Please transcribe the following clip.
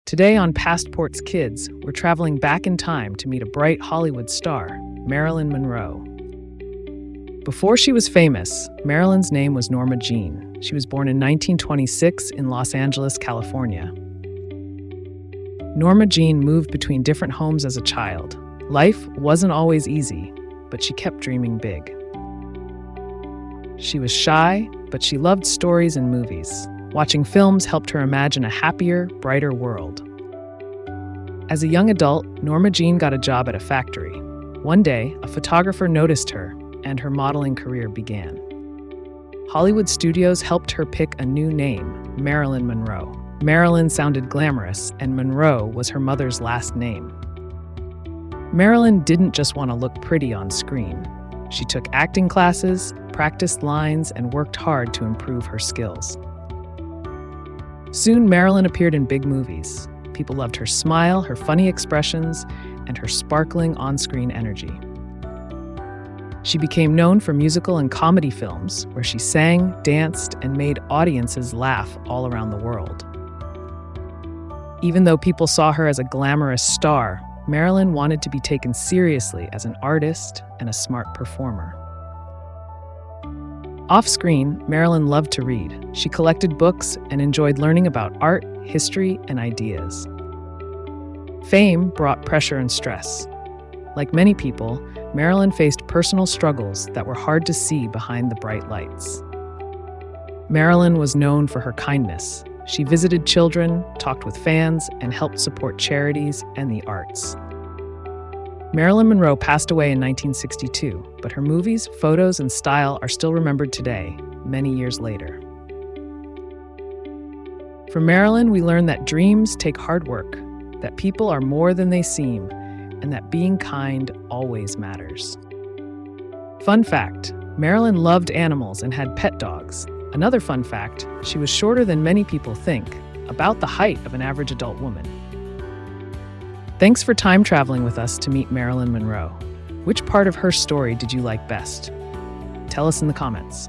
Today on PastPorts Kids, we're traveling back in time to meet a bright Hollywood star, Marilyn Monroe. Before she was famous, Marilyn's name was Norma Jeane. She was born in 1926 in Los Angeles, California. Norma Jeane moved between different homes as a child. Life wasn't always easy, but she kept dreaming big. She was shy, but she loved stories and movies. Watching films helped her imagine a happier, brighter world. As a young adult, Norma Jeane got a job at a factory. One day, a photographer noticed her, and her modeling career began. Hollywood studios helped her pick a new name, Marilyn Monroe. Marilyn sounded glamorous, and Monroe was her mother's last name. Marilyn didn't just want to look pretty on screen. She took acting classes, practiced lines, and worked hard to improve her skills. Soon, Marilyn appeared in big movies. People loved her smile, her funny expressions, and her sparkling on-screen energy. She became known for musical and comedy films, where she sang, danced, and made audiences laugh all around the world. Even though people saw her as a glamorous star, Marilyn wanted to be taken seriously as an artist and a smart performer. Off-screen, Marilyn loved to read. She collected books and enjoyed learning about art, history, and ideas. Fame brought pressure and stress. Like many people, Marilyn faced personal struggles that were hard to see behind the bright lights. Marilyn was known for her kindness. She visited children, talked with fans, and helped support charities and the arts. Marilyn Monroe passed away in 1962, but her movies, photos, and style are still remembered today, many years later. From Marilyn, we learn that dreams take hard work, that people are more than they seem, and that being kind always matters. Fun fact, Marilyn loved animals and had pet dogs. Another fun fact, she was shorter than many people think, about the height of an average adult woman. Thanks for time traveling with us to meet Marilyn Monroe. Which part of her story did you like best? Tell us in the comments.